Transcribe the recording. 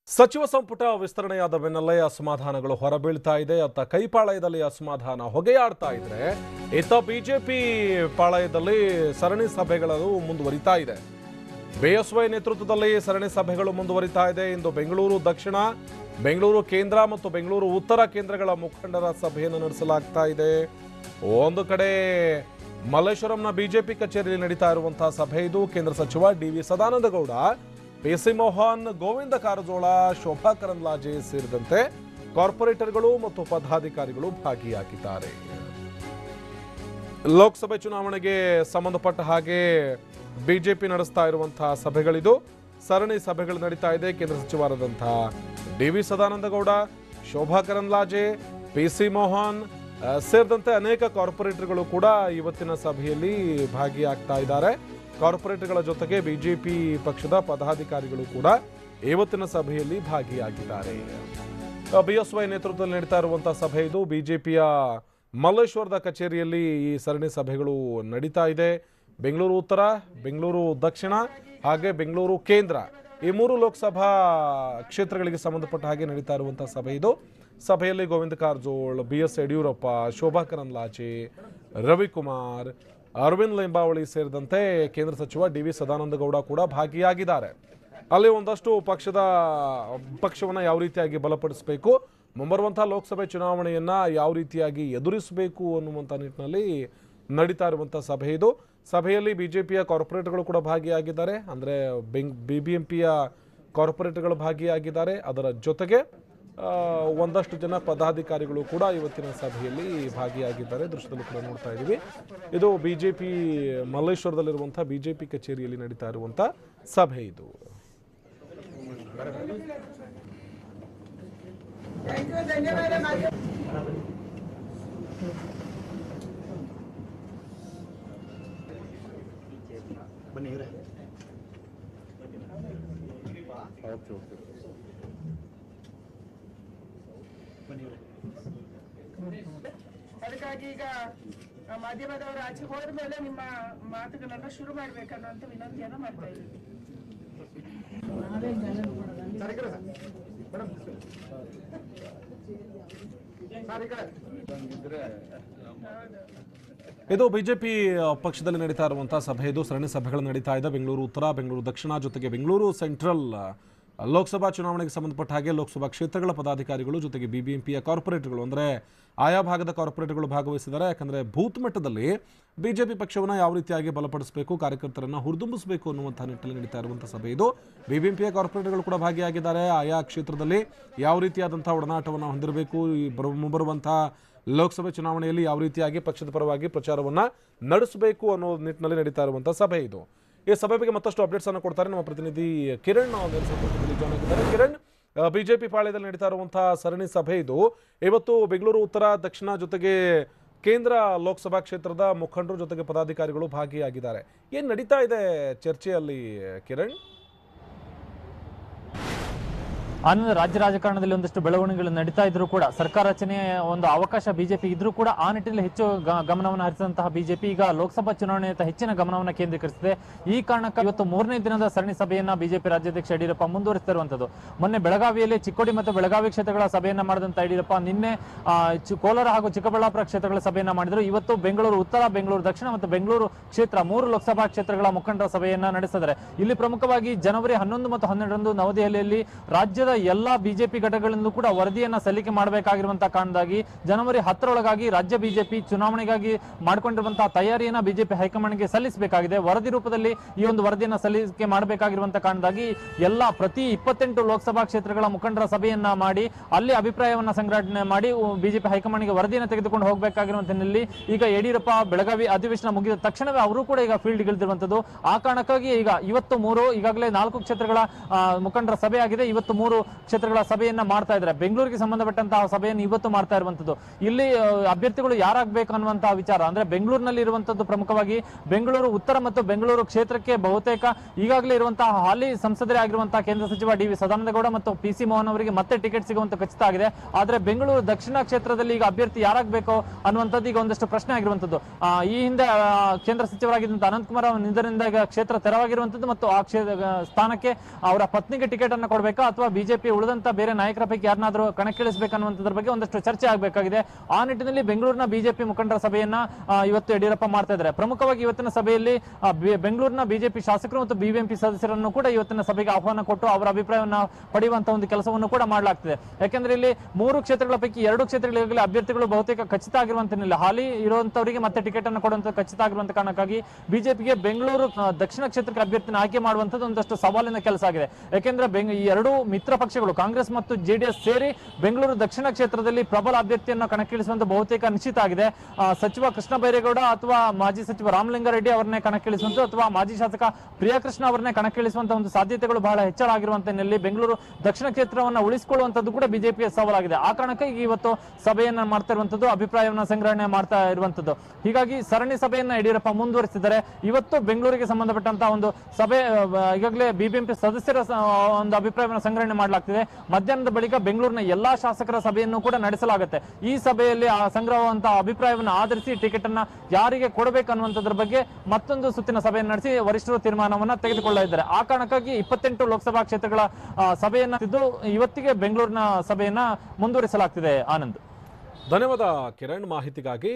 ಸಚಿವ ಸಂಪುಟ ವಿಸ್ತರಣೆಯಾದ ಬೆನ್ನಲ್ಲೇ ಅಸಮಾಧಾನಗಳು ಹೊರಬೀಳ್ತಾ ಇದೆ. ಅತ್ತ ಕೈಪಾಳಯದಲ್ಲಿ ಅಸಮಾಧಾನ ಹೊಗೆಯಾಡ್ತಾ ಇದ್ರೆ ಇತ್ತ ಬಿಜೆಪಿ ಪಾಳಯದಲ್ಲಿ ಸರಣಿ ಸಭೆಗಳು ಮುಂದುವರಿತಾ ಇದೆ. ಬಿಎಸ್ವೈ ನೇತೃತ್ವದಲ್ಲಿ ಸರಣಿ ಸಭೆಗಳು ಮುಂದುವರಿತಾ ಇದೆ. ಇಂದು ಬೆಂಗಳೂರು ದಕ್ಷಿಣ, ಬೆಂಗಳೂರು ಕೇಂದ್ರ ಮತ್ತು ಬೆಂಗಳೂರು ಉತ್ತರ ಕೇಂದ್ರಗಳ ಮುಖಂಡರ ಸಭೆಯನ್ನು ನಡೆಸಲಾಗ್ತಾ ಇದೆ. ಒಂದು ಕಡೆ ಮಲ್ಲೇಶ್ವರಂನ ಬಿಜೆಪಿ ಕಚೇರಿಯಲ್ಲಿ ನಡೀತಾ ಇರುವಂತಹ ಸಭೆ ಇದು. ಕೇಂದ್ರ ಸಚಿವ ಡಿ.ವಿ. ಸದಾನಂದ ಗೌಡ, ಪಿ.ಸಿ. ಮೋಹನ್, ಗೋವಿಂದ ಕಾರಜೋಳ, ಶೋಭಾ ಕರಂದ್ಲಾಜೆ ಸೇರಿದಂತೆ ಕಾರ್ಪೊರೇಟರ್ಗಳು ಮತ್ತು ಪದಾಧಿಕಾರಿಗಳು ಭಾಗಿಯಾಗಿದ್ದಾರೆ. ಲೋಕಸಭೆ ಚುನಾವಣೆಗೆ ಸಂಬಂಧಪಟ್ಟ ಹಾಗೆ ಬಿಜೆಪಿ ನಡೆಸ್ತಾ ಇರುವಂತಹ ಸಭೆಗಳಿದು. ಸರಣಿ ಸಭೆಗಳು ನಡೀತಾ ಇದೆ. ಕೇಂದ್ರ ಸಚಿವರಾದಂತಹ ಡಿ.ವಿ. ಸದಾನಂದ ಗೌಡ, ಶೋಭಾ ಕರಂದ್ಲಾಜೆ, ಪಿ.ಸಿ. ಮೋಹನ್ ಸೇರಿದಂತೆ ಅನೇಕ ಕಾರ್ಪೊರೇಟರ್ಗಳು ಕೂಡ ಇವತ್ತಿನ ಸಭೆಯಲ್ಲಿ ಭಾಗಿಯಾಗ್ತಾ ಇದ್ದಾರೆ. ಕಾರ್ಪೊರೇಟರ್ಗಳ ಜೊತೆಗೆ ಬಿಜೆಪಿ ಪಕ್ಷದ ಪದಾಧಿಕಾರಿಗಳು ಕೂಡ ಇವತ್ತಿನ ಸಭೆಯಲ್ಲಿ ಭಾಗಿಯಾಗಿದ್ದಾರೆ. ಬಿಎಸ್ವೈ ನೇತೃತ್ವದಲ್ಲಿ ನಡೀತಾ ಇರುವಂತಹ ಸಭೆ ಇದು. ಬಿಜೆಪಿಯ ಮಲ್ಲೇಶ್ವರದ ಕಚೇರಿಯಲ್ಲಿ ಈ ಸರಣಿ ಸಭೆಗಳು ನಡೀತಾ ಇದೆ. ಬೆಂಗಳೂರು ಉತ್ತರ, ಬೆಂಗಳೂರು ದಕ್ಷಿಣ ಹಾಗೆ ಬೆಂಗಳೂರು ಕೇಂದ್ರ, ಈ ಮೂರು ಲೋಕಸಭಾ ಕ್ಷೇತ್ರಗಳಿಗೆ ಸಂಬಂಧಪಟ್ಟ ಹಾಗೆ ನಡೀತಾ ಇರುವಂತಹ ಸಭೆ ಇದು. ಸಭೆಯಲ್ಲಿ ಗೋವಿಂದ ಕಾರಜೋಳ್, ಬಿ.ಎಸ್. ಯಡಿಯೂರಪ್ಪ, ಶೋಭಾ ಕರಂದ್ಲಾಜೆ, ರವಿಕುಮಾರ್, ಅರವಿಂದ್ ಲಿಂಬಾವಳಿ ಸೇರಿದಂತೆ ಕೇಂದ್ರ ಸಚಿವ ಡಿ.ವಿ. ಸದಾನಂದ ಗೌಡ ಕೂಡ ಭಾಗಿಯಾಗಿದ್ದಾರೆ. ಅಲ್ಲಿ ಒಂದಷ್ಟು ಪಕ್ಷವನ್ನು ಯಾವ ರೀತಿಯಾಗಿ ಬಲಪಡಿಸಬೇಕು, ಮುಂಬರುವಂತಹ ಲೋಕಸಭೆ ಚುನಾವಣೆಯನ್ನ ಯಾವ ರೀತಿಯಾಗಿ ಎದುರಿಸಬೇಕು ಅನ್ನುವಂಥ ನಿಟ್ಟಿನಲ್ಲಿ ನಡೀತಾ ಇರುವಂತಹ ಸಭೆ ಇದು. ಸಭೆಯಲ್ಲಿ ಬಿಜೆಪಿಯ ಕಾರ್ಪೊರೇಟರ್ಗಳು ಕೂಡ ಭಾಗಿಯಾಗಿದ್ದಾರೆ. ಅಂದರೆ ಬಿಬಿಎಂಪಿಯ ಕಾರ್ಪೊರೇಟರ್ಗಳು ಭಾಗಿಯಾಗಿದ್ದಾರೆ. ಅದರ ಜೊತೆಗೆ ಒಂದಷ್ಟು ಜನ ಪದಾಧಿಕಾರಿಗಳು ಕೂಡ ಇವತ್ತಿನ ಸಭೆಯಲ್ಲಿ ಭಾಗಿಯಾಗಿದ್ದಾರೆ. ದೃಶ್ಯದಲ್ಲಿ ಕೂಡ ನೋಡ್ತಾ ಇದ್ದೀವಿ. ಇದು ಬಿಜೆಪಿ ಮಲ್ಲೇಶ್ವರದಲ್ಲಿರುವಂತಹ ಬಿಜೆಪಿ ಕಚೇರಿಯಲ್ಲಿ ನಡೀತಾ ಇರುವಂತಹ ಸಭೆ ಇದು. ಅದಕ್ಕಾಗಿ ಈಗ ಮಾಧ್ಯಮದವರು ಆಚೆ ಹೋದ ಮೇಲೆ ನಿಮ್ಮ ಮಾತುಗಳನ್ನ ಶುರು ಮಾಡ್ಬೇಕನ್ನುವಂತ ವಿನಂತಿಯನ್ನ ಮಾಡ್ತಾ ಇದ್ದೀವಿ. ಇದು ಬಿಜೆಪಿ ಪಕ್ಷದಲ್ಲಿ ನಡೀತಾ ಇರುವಂತಹ ಸಭೆ ಇದು. ಸರಣಿ ಸಭೆಗಳು ನಡೀತಾ ಇದೆ. ಬೆಂಗಳೂರು ಉತ್ತರ, ಬೆಂಗಳೂರು ದಕ್ಷಿಣ ಜೊತೆಗೆ ಬೆಂಗಳೂರು ಸೆಂಟ್ರಲ್ ಲೋಕಸಭಾ ಚುನಾವಣೆಗೆ ಸಂಬಂಧಪಟ್ಟ ಹಾಗೆ ಲೋಕಸಭಾ ಕ್ಷೇತ್ರಗಳ ಪದಾಧಿಕಾರಿಗಳು ಜೊತೆಗೆ ಬಿಬಿಎಂಪಿಯ ಕಾರ್ಪೊರೇಟರ್ಗಳು, ಅಂದರೆ ಆಯಾ ಭಾಗದ ಕಾರ್ಪೊರೇಟರ್ಗಳು ಭಾಗವಹಿಸಿದ್ದಾರೆ. ಯಾಕಂದರೆ ಬೂತ್ ಮಟ್ಟದಲ್ಲಿ ಬಿಜೆಪಿ ಪಕ್ಷವನ್ನು ಯಾವ ರೀತಿಯಾಗಿ ಬಲಪಡಿಸಬೇಕು, ಕಾರ್ಯಕರ್ತರನ್ನು ಹುರಿದುಂಬಿಸಬೇಕು ಅನ್ನುವಂಥ ನಿಟ್ಟಿನಲ್ಲಿ ನಡೀತಾ ಇರುವಂಥ ಸಭೆ ಇದು. ಬಿಬಿಎಂಪಿಯ ಕಾರ್ಪೊರೇಟರ್ಗಳು ಕೂಡ ಭಾಗಿಯಾಗಿದ್ದಾರೆ. ಆಯಾ ಕ್ಷೇತ್ರದಲ್ಲಿ ಯಾವ ರೀತಿಯಾದಂಥ ಒಡನಾಟವನ್ನು ಹೊಂದಿರಬೇಕು, ಈ ಮುಂಬರುವಂತಹ ಲೋಕಸಭೆ ಚುನಾವಣೆಯಲ್ಲಿ ಯಾವ ರೀತಿಯಾಗಿ ಪಕ್ಷದ ಪರವಾಗಿ ಪ್ರಚಾರವನ್ನು ನಡೆಸಬೇಕು ಅನ್ನೋ ನಿಟ್ಟಿನಲ್ಲಿ ನಡೀತಾ ಇರುವಂಥ ಸಭೆ ಇದು. ಈ ಸಭೆ ಬಗ್ಗೆ ಮತ್ತಷ್ಟು ಅಪ್ಡೇಟ್ಸ್ ಅನ್ನು ಕೊಡ್ತಾರೆ ನಮ್ಮ ಪ್ರತಿನಿಧಿ ಕಿರಣ್ ಜಾಯ್ನ್ ಆಗಿದ್ದಾರೆ. ಕಿರಣ್, ಬಿಜೆಪಿ ಪಾಳ್ಯದಲ್ಲಿ ನಡೀತಾ ಇರುವಂತಹ ಸರಣಿ ಸಭೆ ಇದು. ಇವತ್ತು ಬೆಂಗಳೂರು ಉತ್ತರ, ದಕ್ಷಿಣ ಜೊತೆಗೆ ಕೇಂದ್ರ ಲೋಕಸಭಾ ಕ್ಷೇತ್ರದ ಮುಖಂಡರು ಜೊತೆಗೆ ಪದಾಧಿಕಾರಿಗಳು ಭಾಗಿಯಾಗಿದ್ದಾರೆ. ಏನು ನಡೀತಾ ಇದೆ ಚರ್ಚೆಯಲ್ಲಿ ಕಿರಣ್? ಆನಂದ, ರಾಜ್ಯ ರಾಜಕಾರಣದಲ್ಲಿ ಒಂದಷ್ಟು ಬೆಳವಣಿಗೆಗಳು ನಡೀತಾ ಇದ್ರು ಕೂಡ ಸರ್ಕಾರ ರಚನೆಯ ಒಂದು ಅವಕಾಶ ಬಿಜೆಪಿ ಇದ್ರೂ ಕೂಡ ಆ ನಿಟ್ಟಿನಲ್ಲಿ ಹೆಚ್ಚು ಗಮನವನ್ನು ಹರಿಸಿದಂತಹ ಬಿಜೆಪಿ ಈಗ ಲೋಕಸಭಾ ಚುನಾವಣೆಯತ್ತ ಹೆಚ್ಚಿನ ಗಮನವನ್ನು ಕೇಂದ್ರೀಕರಿಸಿದೆ. ಈ ಕಾರಣಕ್ಕೆ ಇವತ್ತು 3ನೇ ದಿನದ ಸರಣಿ ಸಭೆಯನ್ನ ಬಿಜೆಪಿ ರಾಜ್ಯಾಧ್ಯಕ್ಷ ಯಡಿಯೂರಪ್ಪ ಮುಂದುವರಿಸುತ್ತಿರುವಂತದ್ದು. ಮೊನ್ನೆ ಬೆಳಗಾವಿಯಲ್ಲಿ ಚಿಕ್ಕೋಡಿ ಮತ್ತು ಬೆಳಗಾವಿ ಕ್ಷೇತ್ರಗಳ ಸಭೆಯನ್ನ ಮಾಡಿದಂತ ಯಡಿಯೂರಪ್ಪ ನಿನ್ನೆ ಕೋಲಾರ ಹಾಗೂ ಚಿಕ್ಕಬಳ್ಳಾಪುರ ಕ್ಷೇತ್ರಗಳ ಸಭೆಯನ್ನ ಮಾಡಿದ್ರು. ಇವತ್ತು ಬೆಂಗಳೂರು ಉತ್ತರ, ಬೆಂಗಳೂರು ದಕ್ಷಿಣ ಮತ್ತು ಬೆಂಗಳೂರು ಕ್ಷೇತ್ರ 3 ಲೋಕಸಭಾ ಕ್ಷೇತ್ರಗಳ ಮುಖಂಡರ ಸಭೆಯನ್ನ ನಡೆಸಿದ್ದಾರೆ. ಇಲ್ಲಿ ಪ್ರಮುಖವಾಗಿ ಜನವರಿ 11 ಮತ್ತು 12ರಂದು ನವದೆಹಲಿಯಲ್ಲಿ ರಾಜ್ಯದ ಎಲ್ಲಾ ಬಿಜೆಪಿ ಘಟಕಗಳಿಂದ ಕೂಡ ವರದಿಯನ್ನ ಸಲ್ಲಿಕೆ ಮಾಡಬೇಕಾಗಿರುವಂತಹ ಕಾರಣದಾಗಿ ಜನವರಿ 10ರೊಳಗಾಗಿ ರಾಜ್ಯ ಬಿಜೆಪಿ ಚುನಾವಣೆಗಾಗಿ ಮಾಡಿಕೊಂಡಿರುವಂತಹ ತಯಾರಿಯನ್ನ ಬಿಜೆಪಿ ಹೈಕಮಾಂಡ್ಗೆ ಸಲ್ಲಿಸಬೇಕಾಗಿದೆ. ವರದಿ ರೂಪದಲ್ಲಿ ಈ ಒಂದು ವರದಿಯನ್ನ ಸಲ್ಲಿಕೆ ಮಾಡಬೇಕಾಗಿರುವಂತಹ ಕಾರಣದಾಗಿ ಪ್ರತಿ 28 ಲೋಕಸಭಾ ಕ್ಷೇತ್ರಗಳ ಮುಖಂಡರ ಸಭೆಯನ್ನ ಮಾಡಿ ಅಲ್ಲಿ ಅಭಿಪ್ರಾಯವನ್ನ ಸಂಗ್ರಹಣೆ ಮಾಡಿ ಬಿಜೆಪಿ ಹೈಕಮಾಂಡ್ಗೆ ವರದಿಯನ್ನು ತೆಗೆದುಕೊಂಡು ಹೋಗಬೇಕಾಗಿರುವಂತ ಹಿನ್ನೆಲೆಯಲ್ಲಿ ಈಗ ಯಡಿಯೂರಪ್ಪ ಬೆಳಗಾವಿ ಅಧಿವೇಶನ ಮುಗಿದ ತಕ್ಷಣವೇ ಅವರು ಕೂಡ ಈಗ ಫೀಲ್ಡ್ ಗಿಳಿದಿರುವಂತದ್ದು. ಆ ಕಾರಣಕ್ಕಾಗಿ ಈಗ ಇವತ್ತು ಈಗಾಗಲೇ 4 ಕ್ಷೇತ್ರಗಳ ಮುಖಂಡರ ಸಭೆ ಆಗಿದೆ. ಇವತ್ತು 3 ಕ್ಷೇತ್ರಗಳ ಸಭೆಯನ್ನ ಮಾಡ್ತಾ ಇದ್ದಾರೆ. ಬೆಂಗಳೂರಿಗೆ ಸಂಬಂಧಪಟ್ಟಂತಹ ಸಭೆಯನ್ನು ಇವತ್ತು ಮಾಡ್ತಾ ಇರುವಂತದ್ದು. ಇಲ್ಲಿ ಅಭ್ಯರ್ಥಿಗಳು ಯಾರಾಗಬೇಕು ಅನ್ನುವಂತಹ ವಿಚಾರ, ಅಂದ್ರೆ ಬೆಂಗಳೂರಿನಲ್ಲಿ ಇರುವಂತದ್ದು ಪ್ರಮುಖವಾಗಿ ಬೆಂಗಳೂರು ಉತ್ತರ ಮತ್ತು ಬೆಂಗಳೂರು ಕ್ಷೇತ್ರಕ್ಕೆ ಬಹುತೇಕ ಈಗಾಗಲೇ ಇರುವಂತಹ ಹಾಲಿ ಸಂಸದರೇ ಆಗಿರುವಂತಹ ಕೇಂದ್ರ ಸಚಿವ ಡಿ.ವಿ. ಸದಾನಂದ ಗೌಡ ಮತ್ತು ಪಿ.ಸಿ. ಮೋಹನ್ ಅವರಿಗೆ ಮತ್ತೆ ಟಿಕೆಟ್ ಸಿಗುವಂತ ಖಚಿತ ಆಗಿದೆ. ಆದ್ರೆ ಬೆಂಗಳೂರು ದಕ್ಷಿಣ ಕ್ಷೇತ್ರದಲ್ಲಿ ಈಗ ಅಭ್ಯರ್ಥಿ ಯಾರಾಗಬೇಕು ಅನ್ನುವಂಥದ್ದು ಈಗ ಒಂದಷ್ಟು ಪ್ರಶ್ನೆ ಆಗಿರುವಂತದ್ದು. ಈ ಹಿಂದೆ ಕೇಂದ್ರ ಸಚಿವರಾಗಿದ್ದಂತ ಅನಂತಕುಮಾರ್ ನಿಧನದಿಂದ ಈಗ ಕ್ಷೇತ್ರ ತೆರವಾಗಿರುವಂತದ್ದು ಮತ್ತು ಆ ಸ್ಥಾನಕ್ಕೆ ಅವರ ಪತ್ನಿಗೆ ಟಿಕೆಟ್ ಅನ್ನು ಕೊಡಬೇಕಾ ಅಥವಾ ಬಿಜೆಪಿ ಬಿಜೆಪಿ ಉಳಿದಂತ ಬೇರೆ ನಾಯಕರ ಪೈಕಿ ಯಾರನ್ನಾದ್ರೂ ಕಣಕ್ಕಿಳಿಸಬೇಕನ್ನುವಂಥದ್ರ ಬಗ್ಗೆ ಒಂದಷ್ಟು ಚರ್ಚೆ ಆಗಬೇಕಾಗಿದೆ. ಆ ನಿಟ್ಟಿನಲ್ಲಿ ಬೆಂಗಳೂರಿನ ಬಿಜೆಪಿ ಮುಖಂಡರ ಸಭೆಯನ್ನ ಇವತ್ತು ಯಡಿಯೂರಪ್ಪ ಮಾಡ್ತಾ ಇದ್ದಾರೆ. ಪ್ರಮುಖವಾಗಿ ಇವತ್ತಿನ ಸಭೆಯಲ್ಲಿ ಬೆಂಗಳೂರಿನ ಬಿಜೆಪಿ ಶಾಸಕರು ಮತ್ತು ಬಿಬಿಎಂಪಿ ಸದಸ್ಯರನ್ನು ಕೂಡ ಇವತ್ತಿನ ಸಭೆಗೆ ಆಹ್ವಾನ ಕೊಟ್ಟು ಅವರ ಅಭಿಪ್ರಾಯವನ್ನ ಪಡೆಯುವಂತಹ ಒಂದು ಕೆಲಸವನ್ನು ಕೂಡ ಮಾಡಲಾಗ್ತಿದೆ. ಯಾಕೆಂದ್ರೆ ಇಲ್ಲಿ 3 ಕ್ಷೇತ್ರಗಳ ಪೈಕಿ 2 ಕ್ಷೇತ್ರಗಳಲ್ಲಿ ಅಭ್ಯರ್ಥಿಗಳು ಬಹುತೇಕ ಖಚಿತ ಆಗಿರುವಂತಿಲ್ಲ. ಹಾಲಿ ಇರುವಂತವರಿಗೆ ಮತ್ತೆ ಟಿಕೆಟ್ ಅನ್ನು ಕೊಡುವಂತ ಖಚಿತ ಆಗಿರುವಂತ ಕಾರಣಕ್ಕಾಗಿ ಬಿಜೆಪಿಗೆ ಬೆಂಗಳೂರು ದಕ್ಷಿಣ ಕ್ಷೇತ್ರಕ್ಕೆ ಅಭ್ಯರ್ಥಿನ ಆಯ್ಕೆ ಮಾಡುವಂತದ್ದು ಒಂದಷ್ಟು ಸವಾಲಿನ ಕೆಲಸ ಆಗಿದೆ. ಯಾಕೆಂದ್ರೆ ಈ 2 ಮಿತ್ರ ಪಕ್ಷಗಳು ಕಾಂಗ್ರೆಸ್ ಮತ್ತು ಜೆಡಿಎಸ್ ಸೇರಿ ಬೆಂಗಳೂರು ದಕ್ಷಿಣ ಕ್ಷೇತ್ರದಲ್ಲಿ ಪ್ರಬಲ ಅಭ್ಯರ್ಥಿಯನ್ನು ಕಣಕ್ಕಿಳಿಸುವಂತ ಬಹುತೇಕ ನಿಶ್ಚಿತ ಆಗಿದೆ. ಸಚಿವ ಕೃಷ್ಣ ಬೈರೇಗೌಡ ಅಥವಾ ಮಾಜಿ ಸಚಿವ ರಾಮಲಿಂಗಾರೆಡ್ಡಿ ಅವರನ್ನೇ ಕಣಕ್ಕಿಳಿಸುವಂತ ಅಥವಾ ಮಾಜಿ ಶಾಸಕ ಪ್ರಿಯಾಕೃಷ್ಣ ಅವರನ್ನೇ ಕಣಕ್ಕಿಳಿಸುವಂತ ಒಂದು ಸಾಧ್ಯತೆಗಳು ಬಹಳ ಹೆಚ್ಚಳಾಗಿರುವಂತ ಹಿನ್ನೆಲೆಯಲ್ಲಿ ಬೆಂಗಳೂರು ದಕ್ಷಿಣ ಕ್ಷೇತ್ರವನ್ನು ಉಳಿಸಿಕೊಳ್ಳುವಂತದ್ದು ಕೂಡ ಬಿಜೆಪಿಯ ಸವಾಲಾಗಿದೆ. ಆ ಕಾರಣಕ್ಕಾಗಿ ಇವತ್ತು ಸಭೆಯನ್ನ ಮಾಡ್ತಾ ಇರುವಂತದ್ದು, ಅಭಿಪ್ರಾಯವನ್ನ ಸಂಗ್ರಹಣೆ ಮಾಡ್ತಾ ಇರುವಂತದ್ದು. ಹೀಗಾಗಿ ಸರಣಿ ಸಭೆಯನ್ನ ಯಡಿಯೂರಪ್ಪ ಮುಂದುವರಿಸಿದ್ದಾರೆ. ಇವತ್ತು ಬೆಂಗಳೂರಿಗೆ ಸಂಬಂಧಪಟ್ಟಂತಹ ಒಂದು ಸಭೆ ಈಗಾಗಲೇ ಬಿಬಿಎಂಪಿ ಸದಸ್ಯರ ಒಂದು ಅಭಿಪ್ರಾಯವನ್ನು ಸಂಗ್ರಹಣೆ ಮಾಡಲಾಗ್ತಿದೆ. ಮಧ್ಯಾಹ್ನದ ಬಳಿಕ ಬೆಂಗಳೂರಿನ ಎಲ್ಲಾ ಶಾಸಕರ ಸಭೆಯನ್ನು ಕೂಡ ನಡೆಸಲಾಗುತ್ತೆ. ಈ ಸಭೆಯಲ್ಲಿ ಸಂಗ್ರಹವಂತಹ ಅಭಿಪ್ರಾಯವನ್ನು ಆಧರಿಸಿ ಟಿಕೆಟ್ ಅನ್ನ ಯಾರಿಗೆ ಕೊಡಬೇಕು ಅನ್ನುವಂಥದ್ರ ಬಗ್ಗೆ ಮತ್ತೊಂದು ಸುತ್ತಿನ ಸಭೆಯನ್ನು ನಡೆಸಿ ವರಿಷ್ಠರು ತೀರ್ಮಾನವನ್ನ ತೆಗೆದುಕೊಳ್ಳಲಿದ್ದಾರೆ. ಆ ಕಾರಣಕ್ಕಾಗಿ 28 ಲೋಕಸಭಾ ಕ್ಷೇತ್ರಗಳ ಸಭೆಯನ್ನ ಇವತ್ತಿಗೆ ಬೆಂಗಳೂರಿನ ಸಭೆಯನ್ನ ಮುಂದುವರಿಸಲಾಗ್ತಿದೆ. ಆನಂದ್, ಧನ್ಯವಾದ ಕಿರಣ್ ಮಾಹಿತಿಗಾಗಿ.